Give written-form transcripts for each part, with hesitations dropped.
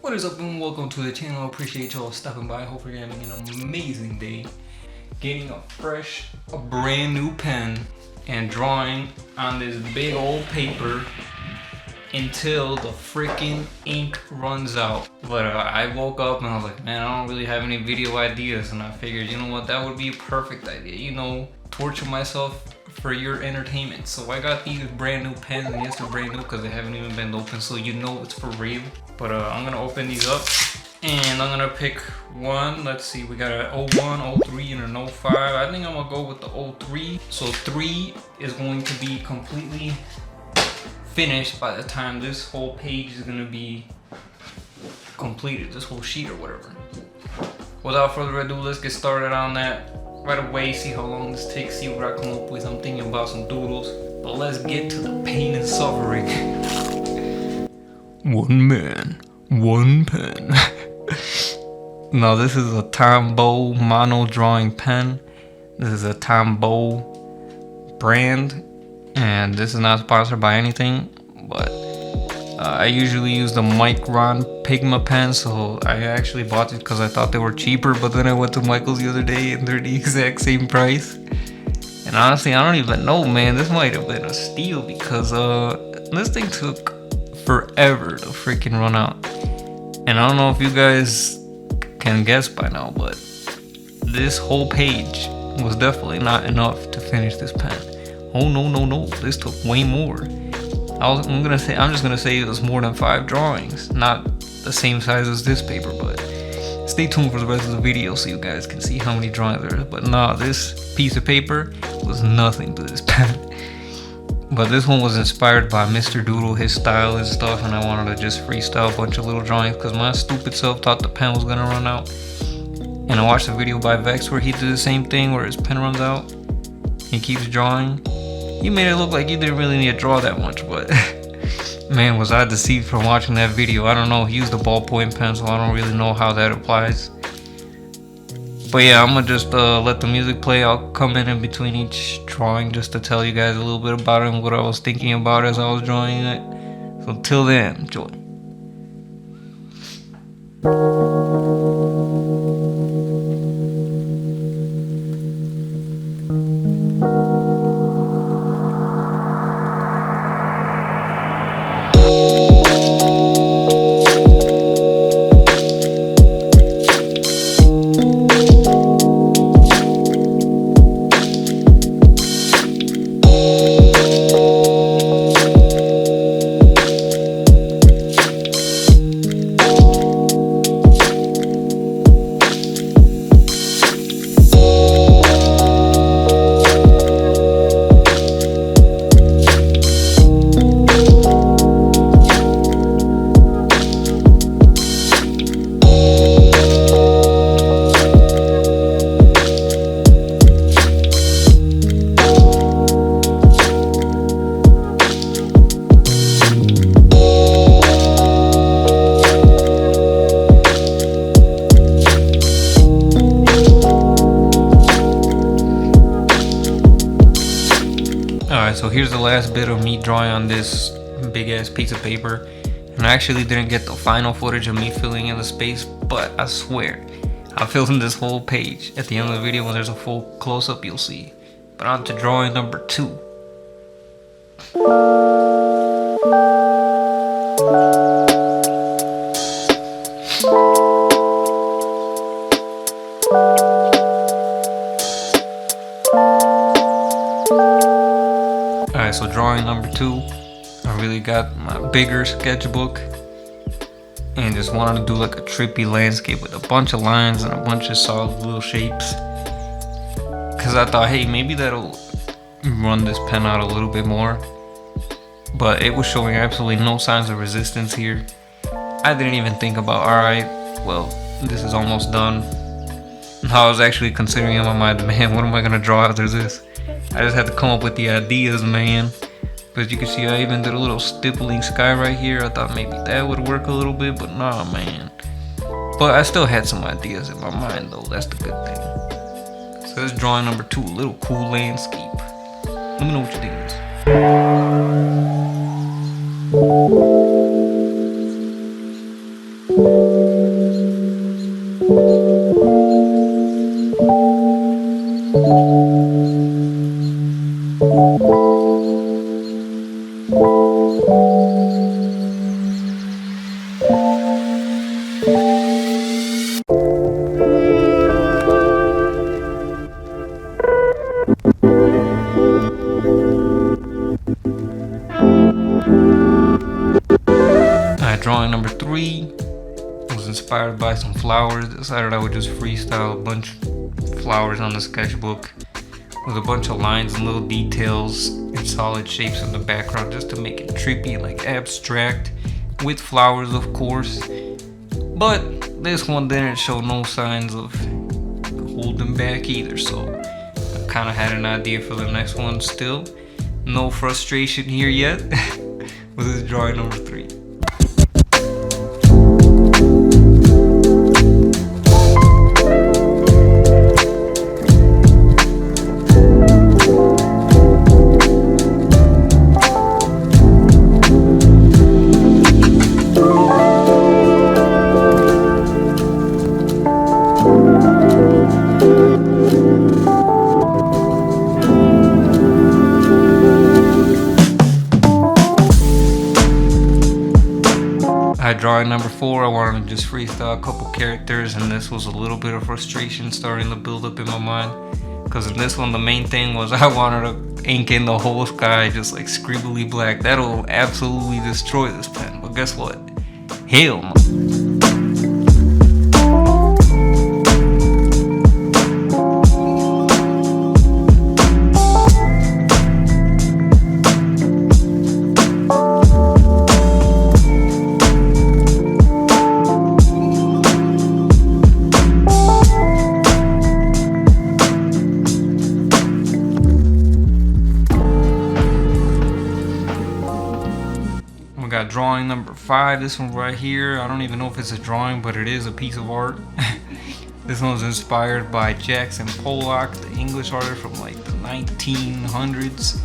What is up and welcome to the channel. I appreciate y'all stopping by. Hope you're having an amazing day. Getting a brand new pen and drawing on this big old paper until the freaking ink runs out. But I woke up and I was like, man, I don't really have any video ideas, and I figured, you know what, that would be a perfect idea, you know, torture myself for your entertainment. So I got these brand new pens, and yes, they're brand new because they haven't even been opened, so you know it's for real. But I'm gonna open these up and I'm gonna pick one. Let's see, we got an 01, 03, and an 05. I think I'm gonna go with the 03. So 3 is going to be completely finished by the time this whole page is gonna be completed, this whole sheet or whatever. Without further ado, let's get started on that right away, see how long this takes, see what I come up with. I'm thinking about some doodles, but let's get to the pain and suffering. One man, one pen. Now this is a Tombow mono drawing pen. This is a Tombow brand, and this is not sponsored by anything, but I usually use the Micron Pigma pen, so I actually bought it because I thought they were cheaper, but then I went to Michael's the other day and they're the exact same price. And honestly, I don't even know, man, this might have been a steal because this thing took forever to freaking run out. And I don't know if you guys can guess by now, but this whole page was definitely not enough to finish this pen. Oh no, this took way more. I'm just gonna say it was more than 5 drawings, not the same size as this paper, but stay tuned for the rest of the video so you guys can see how many drawings there is. But nah, this piece of paper was nothing to this pen. But this one was inspired by Mr. Doodle, his style and stuff, and I wanted to just freestyle a bunch of little drawings because my stupid self thought the pen was gonna run out. And I watched a video by Vex where he did the same thing, where his pen runs out, he keeps drawing. He made it look like he didn't really need to draw that much, but man, was I deceived from watching that video. I don't know, he used a ballpoint pen, so I don't really know how that applies. But yeah, I'm gonna just let the music play. I'll come in between each drawing just to tell you guys a little bit about it and what I was thinking about as I was drawing it. So till then, enjoy. Alright, so here's the last bit of me drawing on this big ass piece of paper. And I actually didn't get the final footage of me filling in the space, but I swear I filled in this whole page. At the end of the video, when there's a full close-up, you'll see. But on to drawing number 2. Alright, so drawing number 2, I really got my bigger sketchbook and just wanted to do like a trippy landscape with a bunch of lines and a bunch of solid little shapes. Cause I thought, hey, maybe that'll run this pen out a little bit more. But it was showing absolutely no signs of resistance here. I didn't even think about, alright, well, this is almost done. I was actually considering in my mind, man, what am I gonna draw after this? I just had to come up with the ideas, man. But you can see I even did a little stippling sky right here. I thought maybe that would work a little bit, but nah, man. But I still had some ideas in my mind though, that's the good thing. So that's drawing number 2, a little cool landscape. Let me know what you think of this. Drawing number 3 was inspired by some flowers. Decided I would just freestyle a bunch of flowers on the sketchbook with a bunch of lines and little details and solid shapes in the background just to make it trippy and like abstract with flowers, of course. But this one didn't show no signs of holding back either, so I kind of had an idea for the next one still. No frustration here yet with this drawing number 3. Drawing number 4, I wanted to just freestyle a couple characters, and this was a little bit of frustration starting to build up in my mind, because in this one the main thing was I wanted to ink in the whole sky just like scribbly black. That'll absolutely destroy this pen, but guess what? Hell no. Got drawing number 5, this one right here. I don't even know if it's a drawing, but it is a piece of art. This one's inspired by Jackson Pollock, the English artist from like the 1900s,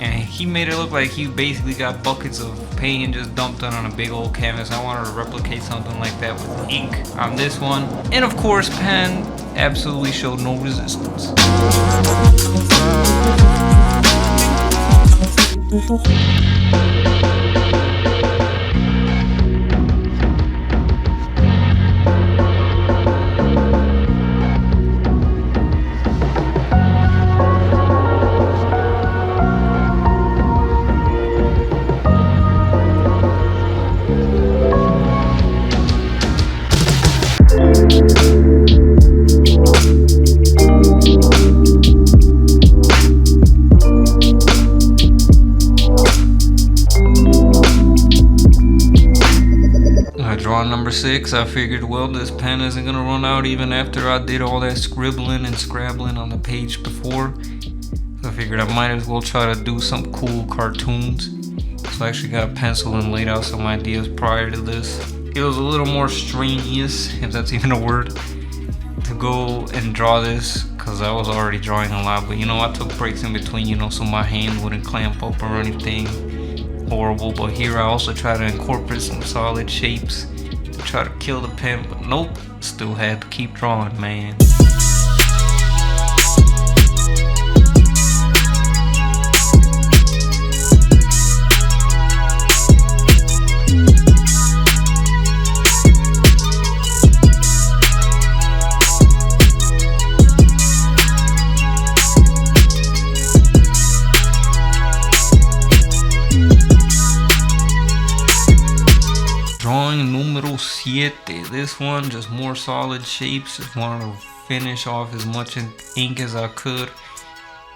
and he made it look like he basically got buckets of paint and just dumped it on a big old canvas. I wanted to replicate something like that with ink on this one, and of course pen absolutely showed no resistance. Drawing number 6, I figured, well, this pen isn't gonna run out even after I did all that scribbling and scrabbling on the page before. So I figured I might as well try to do some cool cartoons. So I actually got a pencil and laid out some ideas prior to this. It was a little more strenuous, if that's even a word, to go and draw this, because I was already drawing a lot. But you know, I took breaks in between, you know, so my hand wouldn't clamp up or anything horrible. But here I also try to incorporate some solid shapes to try to kill the pen, but nope, still had to keep drawing, man. Drawing numero 7. This one, just more solid shapes. Just wanted to finish off as much ink as I could.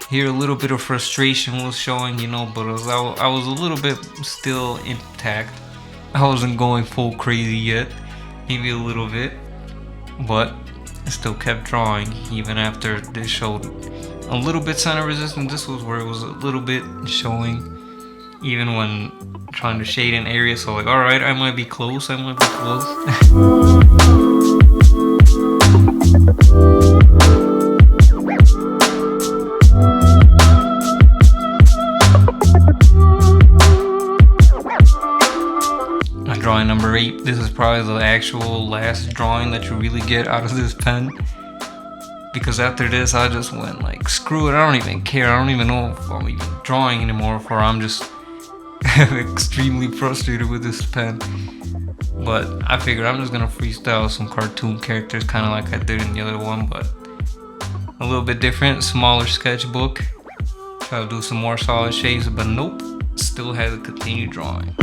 Here a little bit of frustration was showing, you know, but I was a little bit still intact. I wasn't going full crazy yet, maybe a little bit, but I still kept drawing even after this showed a little bit sign of resistance. This was where it was a little bit showing, even when trying to shade an area. So like, all right, I might be close, I might be close. Drawing number 8. This is probably probably the actual last drawing that you really get out of this pen. Because after this, I just went like, screw it, I don't even care. I don't even know if I'm even drawing anymore, or I'm just extremely frustrated with this pen. But I figured I'm just gonna freestyle some cartoon characters, kind of like I did in the other one, but a little bit different, smaller sketchbook. Try to do some more solid shapes, but nope, still had to continue drawing.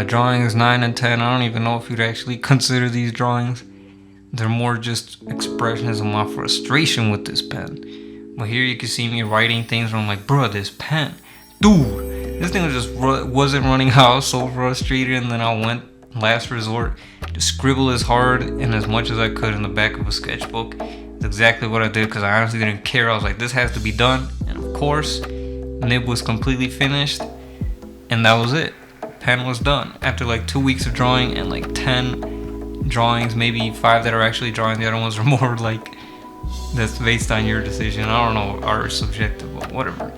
Drawings 9 and 10, I don't even know if you'd actually consider these drawings. They're more just expressions of my frustration with this pen. But here you can see me writing things where I'm like, bruh, this pen, dude, this thing just wasn't running out. I was so frustrated, and then I went, last resort, to scribble as hard and as much as I could in the back of a sketchbook. That's exactly what I did, because I honestly didn't care. I was like, this has to be done. And of course, nib was completely finished, and that was it. Pen was done after like 2 weeks of drawing and like 10 drawings, maybe 5 that are actually drawing. The other ones are more like, that's based on your decision. I don't know, art is subjective, but whatever.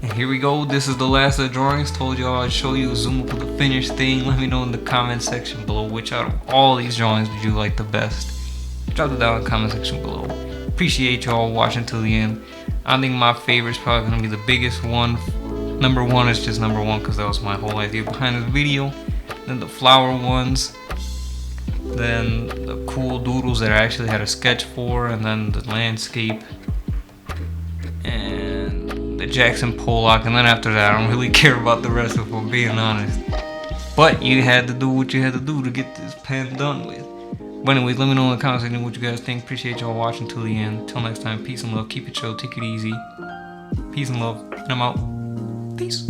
And here we go. This is the last of the drawings. Told y'all I'd show you a zoom up of the finished thing. Let me know in the comment section below which out of all these drawings did you like the best. Drop it down in the comment section below. Appreciate y'all watching till the end. I think my favorite is probably gonna be the biggest one. Number 1 is just number 1 because that was my whole idea behind this video. Then the flower ones. Then the cool doodles that I actually had a sketch for. And then the landscape. And the Jackson Pollock. And then after that, I don't really care about the rest of them, being honest. But you had to do what you had to do to get this pen done with. But anyways, let me know in the comments section what you guys think. Appreciate y'all watching till the end. Till next time, peace and love. Keep it chill. Take it easy. Peace and love. And I'm out. Peace.